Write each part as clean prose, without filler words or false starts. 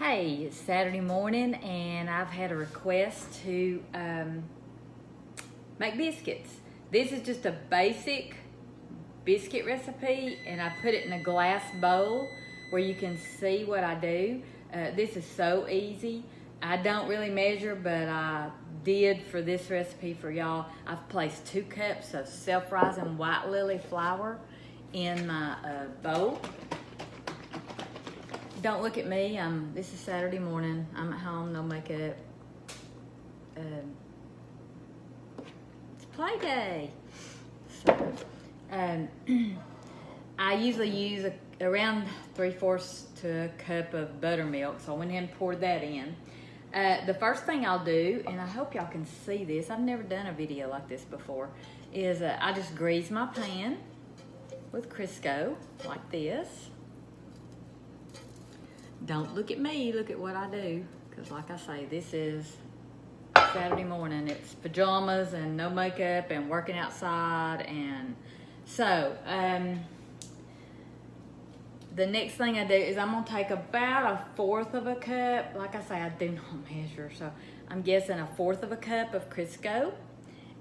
Hey, it's Saturday morning and I've had a request to make biscuits. This is just a basic biscuit recipe and I put it in a glass bowl where you can see what I do. This is so easy. I don't really measure, but I did for this recipe for y'all. I've placed 2 cups of self-rising white lily flour in my bowl. Don't look at me. This is Saturday morning. I'm at home, no makeup. It's play day. So, I usually use around 3/4 to a cup of buttermilk. So I went ahead and poured that in. The first thing I'll do, and I hope y'all can see this, I've never done a video like this before, is I just grease my pan with Crisco like this. Don't look at me, look at what I do. Because like I say, this is Saturday morning. It's pajamas and no makeup and working outside. And so, the next thing I do is I'm gonna take about 1/4 of a cup. Like I say, I do not measure. So I'm guessing 1/4 of a cup of Crisco.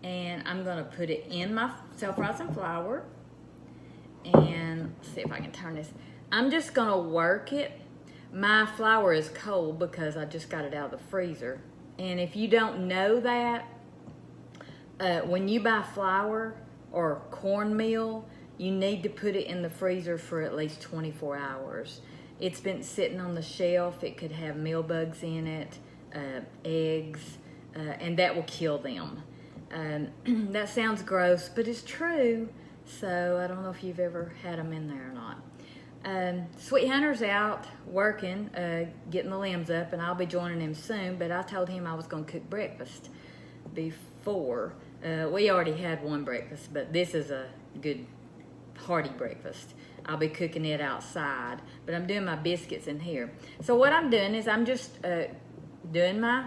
And I'm gonna put it in my self-rising flour. And let's see if I can turn this. I'm just gonna work it. My flour is cold because I just got it out of the freezer. And if you don't know that, when you buy flour or cornmeal, you need to put it in the freezer for at least 24 hours. It's been sitting on the shelf. It could have meal bugs in it, eggs, and that will kill them. That sounds gross, but it's true. So I don't know if you've ever had them in there or not. Sweet Hunter's out working, getting the limbs up, and I'll be joining him soon, but I told him I was going to cook breakfast before. We already had one breakfast, but this is a good hearty breakfast. I'll be cooking it outside, but I'm doing my biscuits in here. So what I'm doing is I'm just doing my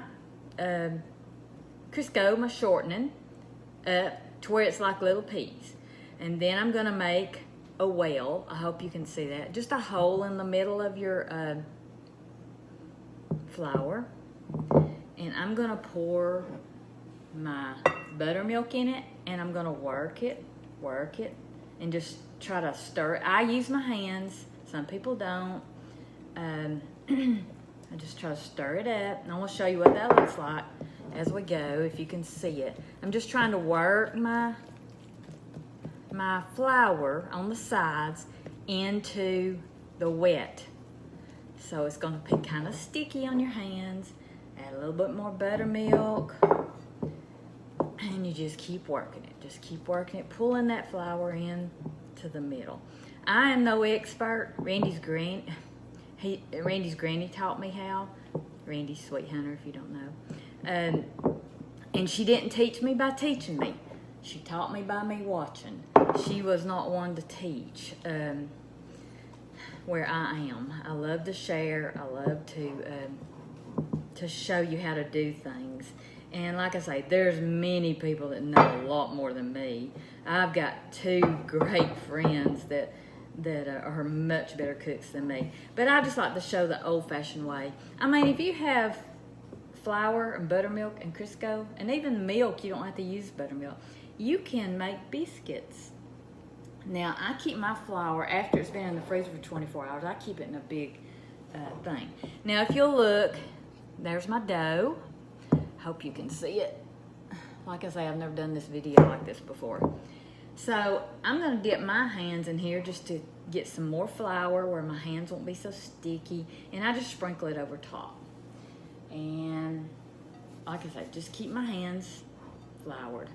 Crisco, my shortening, to where it's like little peas. And then I'm going to make a well. I hope you can see that. Just a hole in the middle of your flour. And I'm gonna pour my buttermilk in it and I'm gonna work it, and just try to stir it. I use my hands, some people don't. I just try to stir it up, and I'm gonna show you what that looks like as we go, if you can see it. I'm just trying to work my flour on the sides into the wet. So it's going to be kind of sticky on your hands. Add a little bit more buttermilk. And you just keep working it. Just keep working it. Pulling that flour in to the middle. I am no expert. Randy's granny taught me how. Randy's Sweet Hunter, if you don't know. And she didn't teach me by teaching me. She taught me by me watching. She was not one to teach where I am. I love to share. I love to show you how to do things. And like I say, there's many people that know a lot more than me. I've got 2 great friends that are much better cooks than me. But I just like to show the old-fashioned way. I mean, if you have flour and buttermilk and Crisco, and even milk, you don't have to use buttermilk. You can make biscuits. Now, I keep my flour, after it's been in the freezer for 24 hours, I keep it in a big thing. Now, if you'll look, there's my dough. Hope you can see it. Like I say, I've never done this video like this before. So, I'm going to dip my hands in here just to get some more flour where my hands won't be so sticky. And I just sprinkle it over top. And, like I said, just keep my hands floured.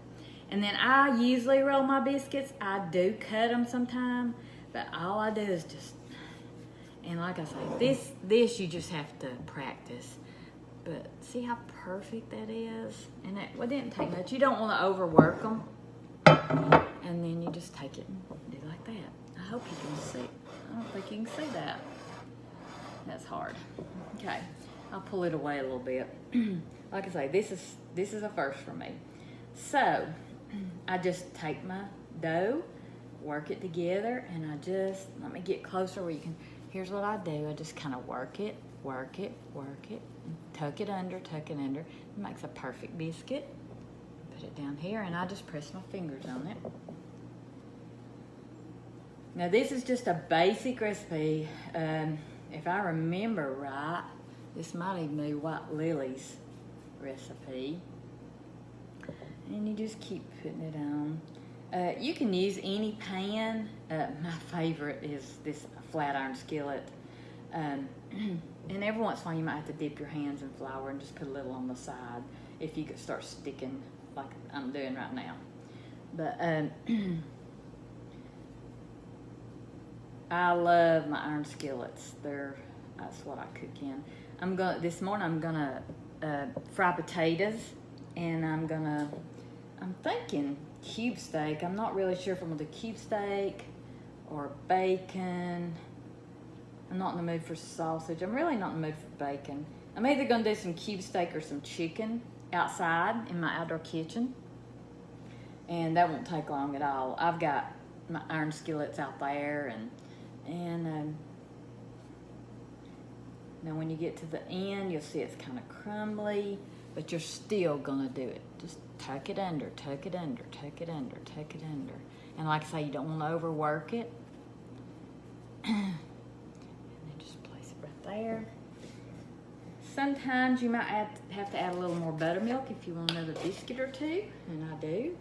And then I usually roll my biscuits. I do cut them sometime, but all I do is just, and like I say, this you just have to practice. But see how perfect that is? And it didn't take much. You don't want to overwork them. And then you just take it and do like that. I hope you can see. I don't think you can see that. That's hard. Okay, I'll pull it away a little bit. Like I say, this is a first for me. So, I just take my dough, work it together, and let me get closer where you can here's what I do. I just kind of work it, tuck it under. It makes a perfect biscuit. Put it down here, and I just press my fingers on it. Now this is just a basic recipe. If I remember right, this might even be White Lily's recipe. And you just keep putting it on. You can use any pan. My favorite is this flat iron skillet. And every once in a while you might have to dip your hands in flour and just put a little on the side if you could start sticking like I'm doing right now. But I love my iron skillets. That's what I cook in. This morning I'm gonna fry potatoes, and I'm thinking cube steak. I'm not really sure if I'm gonna do cube steak or bacon. I'm not in the mood for sausage. I'm really not in the mood for bacon. I'm either gonna do some cube steak or some chicken outside in my outdoor kitchen, and that won't take long at all. I've got my iron skillets out there, and now when you get to the end, you'll see it's kind of crumbly, but you're still gonna do it. Just tuck it under. And like I say, you don't want to overwork it. And then just place it right there. Sometimes you might have to add a little more buttermilk if you want another biscuit or two, and I do.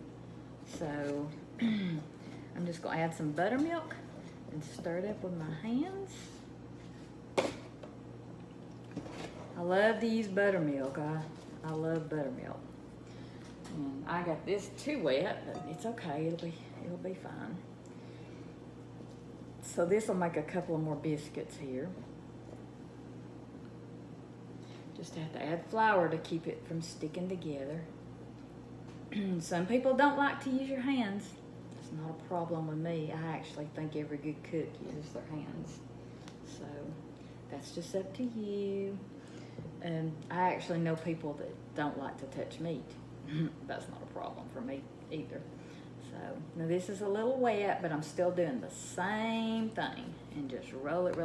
So I'm just gonna add some buttermilk and stir it up with my hands. I love to use buttermilk. I love buttermilk. And I got this too wet, but it's okay. It'll be fine. So this will make a couple of more biscuits here. Just have to add flour to keep it from sticking together. Some people don't like to use your hands. It's not a problem with me. I actually think every good cook uses their hands. So that's just up to you. And I actually know people that don't like to touch meat. That's not a problem for me either. So now this is a little wet, but I'm still doing the same thing, and just roll it.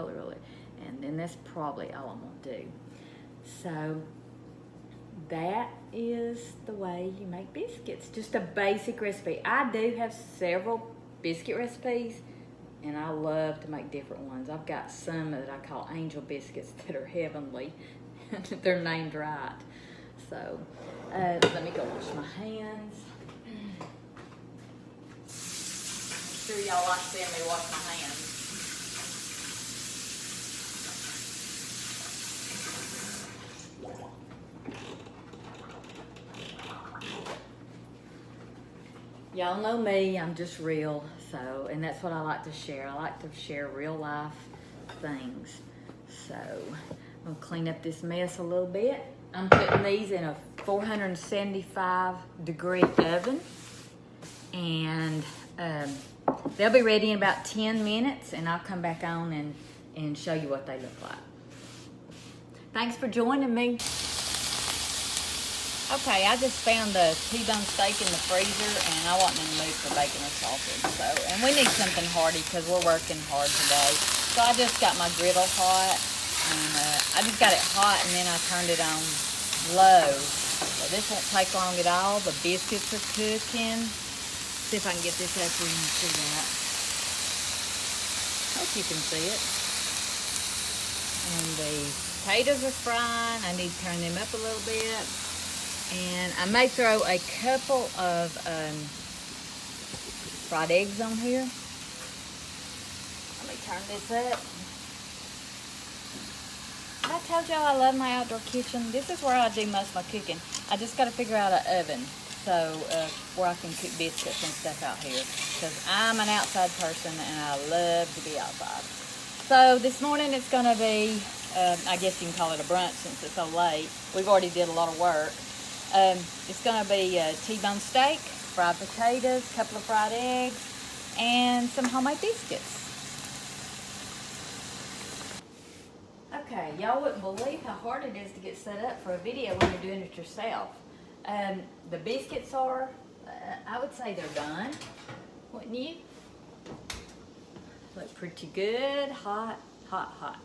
And then that's probably all I'm gonna do. So that is the way you make biscuits. Just a basic recipe. I do have several biscuit recipes, and I love to make different ones. I've got some that I call angel biscuits that are heavenly. They're named right. So let me go wash my hands. I'm sure y'all like seeing me wash my hands. Y'all know me, I'm just real, and that's what I like to share. I like to share real life things. So I'm gonna clean up this mess a little bit. I'm putting these in a 475-degree oven, and they'll be ready in about 10 minutes, and I'll come back on and show you what they look like. Thanks for joining me. Okay, I just found the T-bone steak in the freezer, and I wasn't in the mood for bacon or sausage. And we need something hearty because we're working hard today. So I just got my griddle hot, and I just got it hot, and then I turned it on low. So this won't take long at all. The biscuits are cooking. See if I can get this up where you can see that. Hope you can see it. And the potatoes are frying. I need to turn them up a little bit. And I may throw a couple of fried eggs on here. Let me turn this up. I told y'all I love my outdoor kitchen. This is where I do most of my cooking. I just got to figure out an oven where I can cook biscuits and stuff out here. Because I'm an outside person and I love to be outside. So this morning it's going to be, I guess you can call it a brunch since it's so late. We've already did a lot of work. It's going to be T-bone steak, fried potatoes, a couple of fried eggs, and some homemade biscuits. Okay, y'all wouldn't believe how hard it is to get set up for a video when you're doing it yourself. The biscuits are, I would say they're done, wouldn't you? Look pretty good, hot hot, hot.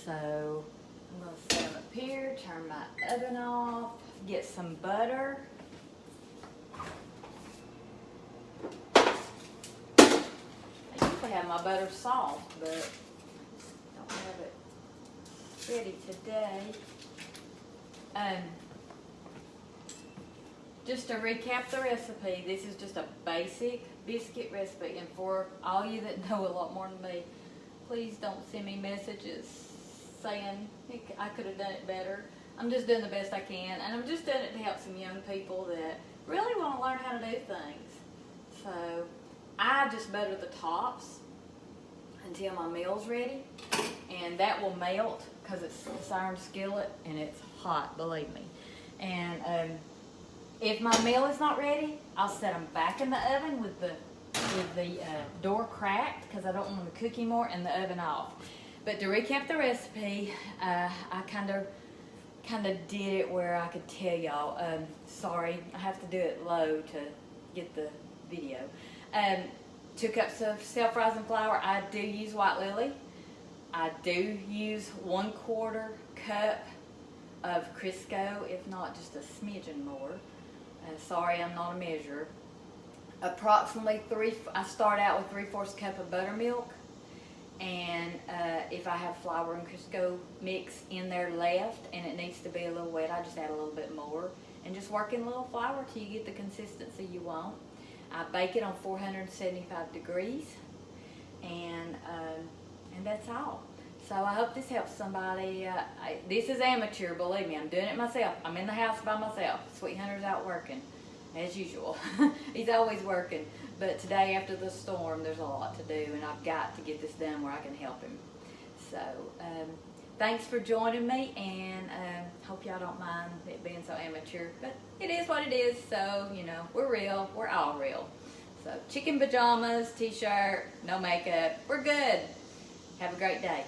So I'm gonna set them up here, turn my oven off, get some butter. I usually have my butter soft, but don't have it ready today. Just to recap the recipe, this is just a basic biscuit recipe, and for all you that know a lot more than me, please don't send me messages saying I could have done it better. I'm just doing the best I can, and I'm just doing it to help some young people that really want to learn how to do things. So I just butter the tops until my meal's ready, and that will melt because it's this iron skillet and it's hot, believe me. And if my meal is not ready, I'll set them back in the oven with the door cracked because I don't want them to cook anymore, and the oven off. But to recap the recipe, I kind of did it where I could tell y'all. Sorry, I have to do it low to get the video. 2 cups of self-rising flour. I do use White Lily. I do use 1/4 cup of Crisco, if not just a smidgen more. Sorry, I'm not a measurer. Approximately I start out with 3/4 cup of buttermilk, and if I have flour and Crisco mix in there left and it needs to be a little wet, I just add a little bit more and just work in a little flour till you get the consistency you want. I bake it on 475 degrees, and that's all. So I hope this helps somebody. This is amateur, believe me. I'm doing it myself. I'm in the house by myself. Sweet Hunter's out working, as usual. He's always working. But today, after the storm, there's a lot to do, and I've got to get this done where I can help him. So thanks for joining me, and hope y'all don't mind it being so amateur. But it is what it is, so, you know, we're real. We're all real. So chicken pajamas, t-shirt, no makeup. We're good. Have a great day.